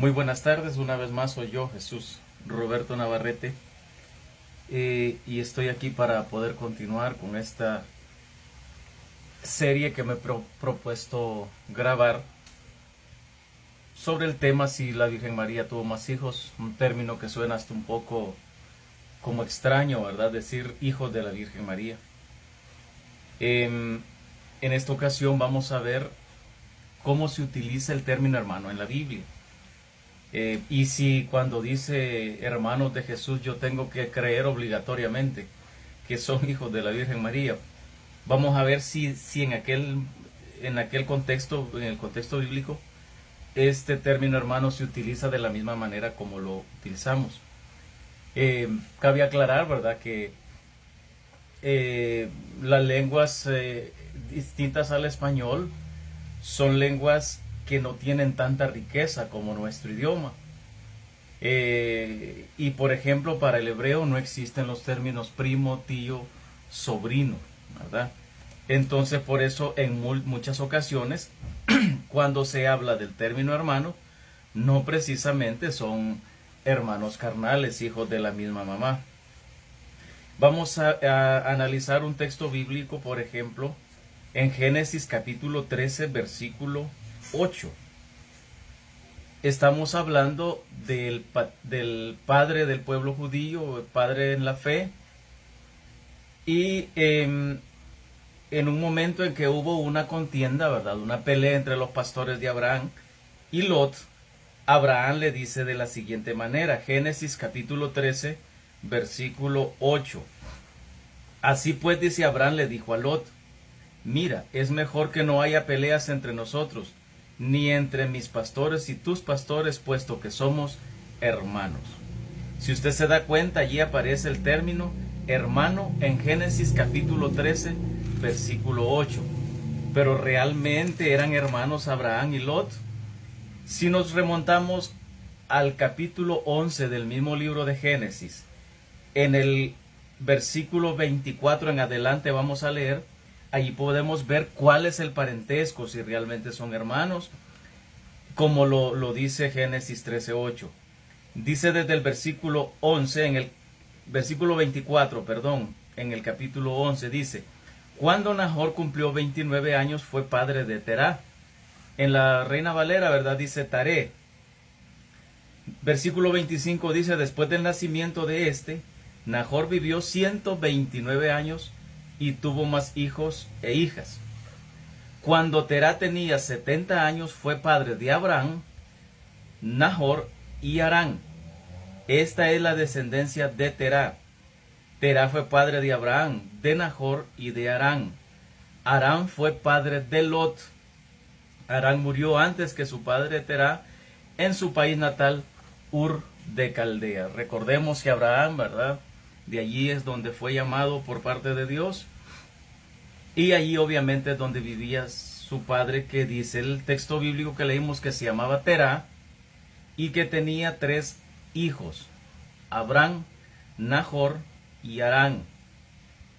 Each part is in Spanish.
Muy buenas tardes, una vez más soy yo, Jesús Roberto Navarrete, y estoy aquí para poder continuar con esta serie que me he propuesto grabar sobre el tema si la Virgen María tuvo más hijos, un término que suena hasta un poco como extraño, ¿verdad? Decir hijos de la Virgen María. En esta ocasión vamos a ver cómo se utiliza el término hermano en la Biblia. Y si cuando dice hermanos de Jesús yo tengo que creer obligatoriamente que son hijos de la Virgen María, vamos a ver si en aquel contexto, en el contexto bíblico, este término hermano se utiliza de la misma manera como lo utilizamos. Cabe aclarar, ¿verdad?, que las lenguas distintas al español son lenguas que no tienen tanta riqueza como nuestro idioma. Y por ejemplo, para el hebreo no existen los términos primo, tío, sobrino, ¿verdad? Entonces, por eso en muchas ocasiones, cuando se habla del término hermano, no precisamente son hermanos carnales, hijos de la misma mamá. Vamos a analizar un texto bíblico, por ejemplo, en Génesis capítulo 13, versículo 8. Estamos hablando del padre del pueblo judío, el padre en la fe, y en un momento en que hubo una contienda, ¿verdad?, una pelea entre los pastores de Abraham y Lot, Abraham le dice de la siguiente manera, Génesis capítulo 13, versículo 8. Así pues, dice Abraham, le dijo a Lot, mira, es mejor que no haya peleas entre nosotros, ni entre mis pastores y tus pastores, puesto que somos hermanos. Si usted se da cuenta, allí aparece el término hermano en Génesis capítulo 13, versículo 8. Pero realmente eran hermanos Abraham y Lot. Si nos remontamos al capítulo 11 del mismo libro de Génesis, en el versículo 24 en adelante vamos a leer, allí podemos ver cuál es el parentesco, si realmente son hermanos, como lo dice Génesis 13:8. Dice desde el versículo 11, en el versículo 24, perdón, en el capítulo 11, dice, cuando Nahor cumplió 29 años fue padre de Terá. En la Reina Valera, ¿verdad?, dice Taré. Versículo 25 dice, después del nacimiento de este, Nahor vivió 129 años y tuvo más hijos e hijas. Cuando Terá tenía 70 años fue padre de Abraham, Nahor y Harán. Esta es la descendencia de Terá. Terá fue padre de Abraham, de Nahor y de Harán. Harán fue padre de Lot. Harán murió antes que su padre Terá en su país natal, Ur de Caldea. Recordemos que Abraham, ¿verdad?, de allí es donde fue llamado por parte de Dios. Y allí obviamente es donde vivía su padre, que dice el texto bíblico que leímos que se llamaba Terá y que tenía 3 hijos, Abraham, Nahor y Harán.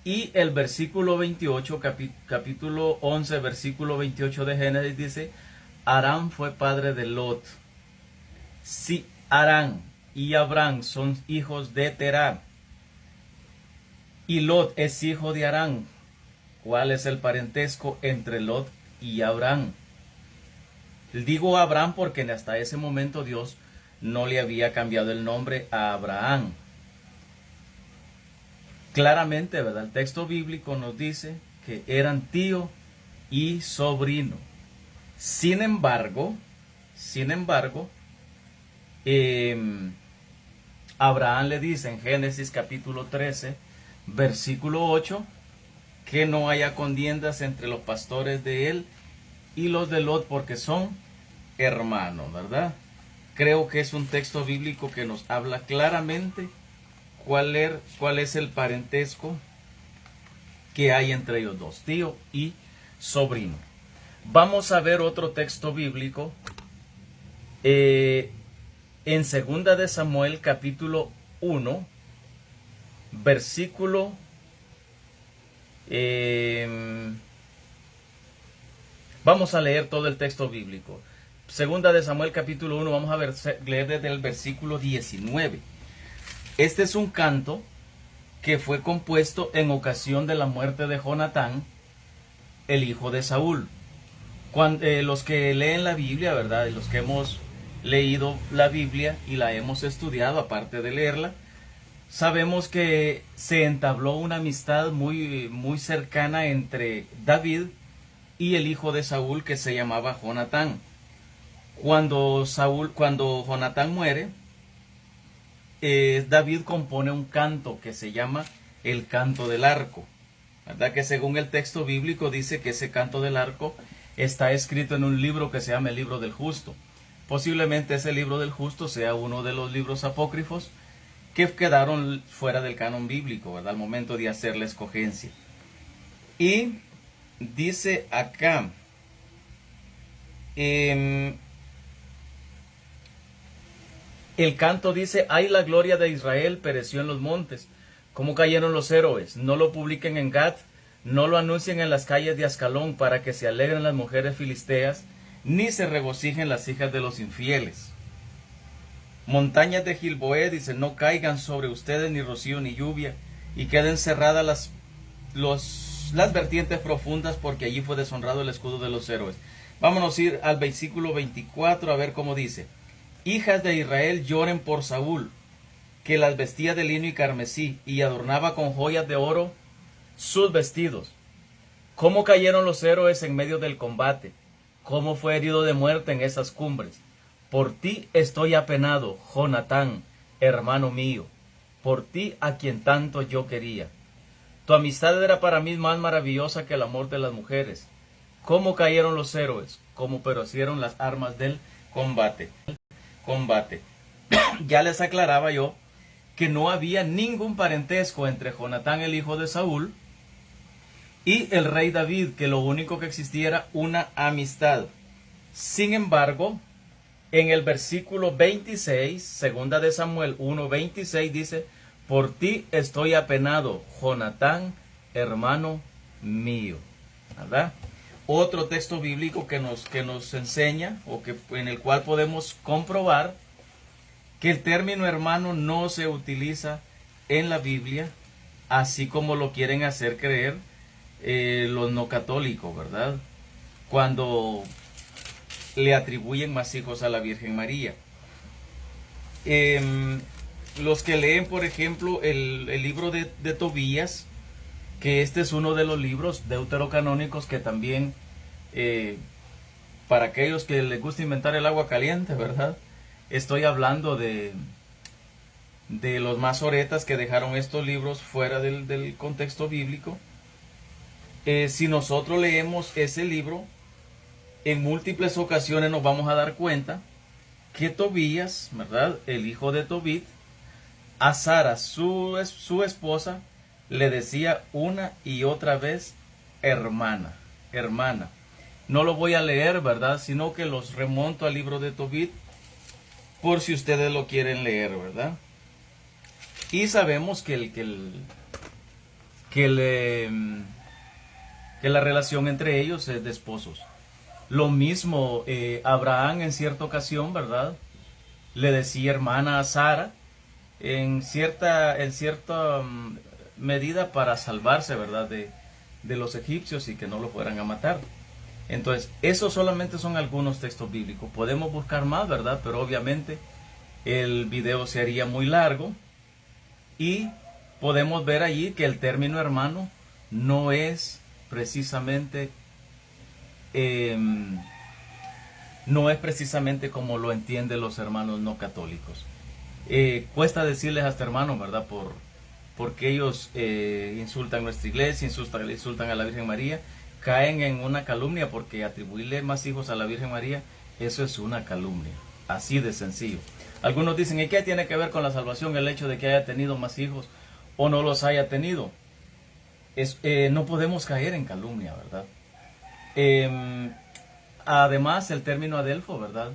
Y el versículo 28, capítulo 11, versículo 28 de Génesis dice, Harán fue padre de Lot. Si Harán y Abraham son hijos de Terá y Lot es hijo de Harán, ¿cuál es el parentesco entre Lot y Abraham? Digo Abraham porque hasta ese momento Dios no le había cambiado el nombre a Abraham. Claramente, ¿verdad?, el texto bíblico nos dice que eran tío y sobrino. Sin embargo, Abraham le dice en Génesis capítulo 13, versículo 8, que no haya contiendas entre los pastores de él y los de Lot, porque son hermanos, ¿verdad? Creo que es un texto bíblico que nos habla claramente cuál es el parentesco que hay entre ellos dos, tío y sobrino. Vamos a ver otro texto bíblico en 2 de Samuel capítulo 1, versículo vamos a leer todo el texto bíblico. Segunda de Samuel capítulo 1, vamos a leer desde el versículo 19. Este es un canto que fue compuesto en ocasión de la muerte de Jonatán, el hijo de Saúl. Los que leen la Biblia, ¿verdad? Y los que hemos leído la Biblia y la hemos estudiado, aparte de leerla, sabemos que se entabló una amistad muy, muy cercana entre David y el hijo de Saúl, que se llamaba Jonatán. Cuando Jonatán muere, David compone un canto que se llama el canto del arco, ¿verdad? Que según el texto bíblico dice que ese canto del arco está escrito en un libro que se llama el libro del justo. Posiblemente ese libro del justo sea uno de los libros apócrifos que quedaron fuera del canon bíblico, ¿verdad? Al momento de hacer la escogencia. Y dice acá, el canto dice: ay, la gloria de Israel pereció en los montes, cómo cayeron los héroes. No lo publiquen en Gat, no lo anuncien en las calles de Ascalón, para que se alegren las mujeres filisteas, ni se regocijen las hijas de los infieles. Montañas de Gilboé, dice, no caigan sobre ustedes ni rocío ni lluvia, y queden cerradas las vertientes profundas, porque allí fue deshonrado el escudo de los héroes. Vámonos a ir al versículo 24 a ver cómo dice: hijas de Israel, lloren por Saúl, que las vestía de lino y carmesí, y adornaba con joyas de oro sus vestidos. Cómo cayeron los héroes en medio del combate, cómo fue herido de muerte en esas cumbres. Por ti estoy apenado, Jonatán, hermano mío, por ti a quien tanto yo quería. Tu amistad era para mí más maravillosa que el amor de las mujeres. Cómo cayeron los héroes, cómo perecieron las armas del combate. Ya les aclaraba yo que no había ningún parentesco entre Jonatán, el hijo de Saúl, y el rey David, que lo único que existía era una amistad. Sin embargo, en el versículo 26, segunda de Samuel 1:26, dice: por ti estoy apenado, Jonatán, hermano mío. ¿Verdad? Otro texto bíblico que nos enseña, en el cual podemos comprobar que el término hermano no se utiliza en la Biblia, así como lo quieren hacer creer los no católicos, ¿verdad? Cuando le atribuyen más hijos a la Virgen María. Los que leen, por ejemplo, el libro de Tobías, que este es uno de los libros deuterocanónicos que también, para aquellos que les gusta inventar el agua caliente, ¿verdad? Estoy hablando de los masoretas que dejaron estos libros fuera del contexto bíblico. Si nosotros leemos ese libro, en múltiples ocasiones nos vamos a dar cuenta que Tobías, ¿verdad?, el hijo de Tobit, a Sara, su esposa, le decía una y otra vez hermana, hermana. No lo voy a leer, ¿verdad?, sino que los remonto al libro de Tobit por si ustedes lo quieren leer, ¿verdad? Y sabemos que la relación entre ellos es de esposos. Lo mismo Abraham en cierta ocasión, ¿verdad?, le decía hermana a Sara, en cierta medida para salvarse, ¿verdad?, de los egipcios y que no lo fueran a matar. Entonces, esos solamente son algunos textos bíblicos. Podemos buscar más, ¿verdad?, pero obviamente el video se haría muy largo, y podemos ver allí que el término hermano no es precisamente como lo entienden los hermanos no católicos. Cuesta decirles hasta hermanos, ¿verdad?, porque ellos insultan nuestra iglesia, insultan a la Virgen María, caen en una calumnia, porque atribuirle más hijos a la Virgen María, eso es una calumnia, así de sencillo. Algunos dicen: ¿y qué tiene que ver con la salvación el hecho de que haya tenido más hijos o no los haya tenido? No podemos caer en calumnia, ¿verdad? Además, el término adelfo, ¿verdad?,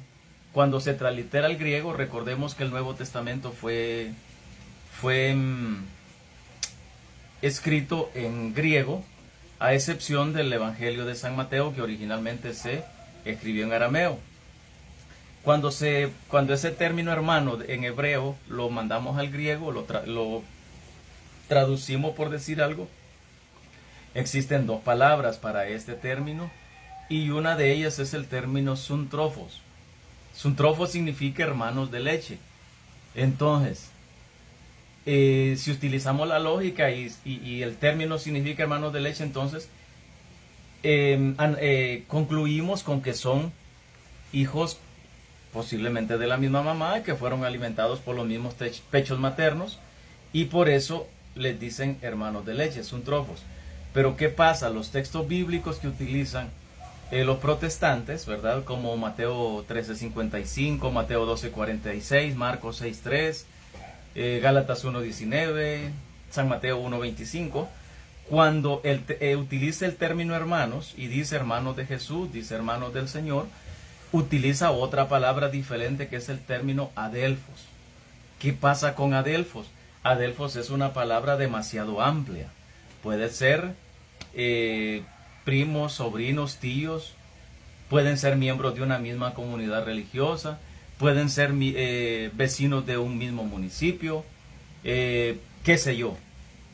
cuando se translitera al griego, recordemos que el Nuevo Testamento fue escrito en griego, a excepción del Evangelio de San Mateo, que originalmente se escribió en arameo. Cuando ese término hermano en hebreo lo mandamos al griego, lo traducimos, por decir algo, existen dos palabras para este término y una de ellas es el término suntrofos. Suntrofos significa hermanos de leche. Entonces, si utilizamos la lógica y el término significa hermanos de leche, entonces concluimos con que son hijos posiblemente de la misma mamá, que fueron alimentados por los mismos pechos maternos, y por eso les dicen hermanos de leche, suntrofos. Pero ¿qué pasa? Los textos bíblicos que utilizan los protestantes, ¿verdad? Como Mateo 13:55, Mateo 12:46, Marcos 6:3, Gálatas 1:19, San Mateo 1:25, cuando utiliza el término hermanos y dice hermanos de Jesús, dice hermanos del Señor, utiliza otra palabra diferente que es el término adelfos. ¿Qué pasa con adelfos? Adelfos es una palabra demasiado amplia. Puede ser primos, sobrinos, tíos, pueden ser miembros de una misma comunidad religiosa, pueden ser vecinos de un mismo municipio, qué sé yo.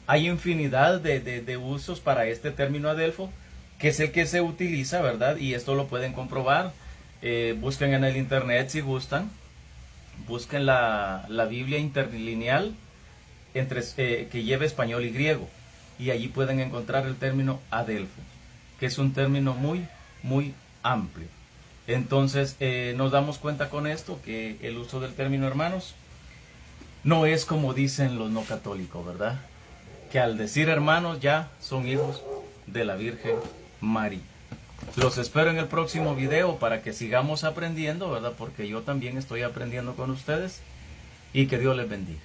Hay infinidad de usos para este término adelfo, que es el que se utiliza, ¿verdad? Y esto lo pueden comprobar. Busquen en el internet si gustan, busquen la Biblia interlineal que lleve español y griego, y allí pueden encontrar el término adelfo, que es un término muy, muy amplio. Entonces nos damos cuenta con esto que el uso del término hermanos no es como dicen los no católicos, ¿verdad? Que al decir hermanos ya son hijos de la Virgen María. Los espero en el próximo video para que sigamos aprendiendo, ¿verdad? Porque yo también estoy aprendiendo con ustedes, y que Dios les bendiga.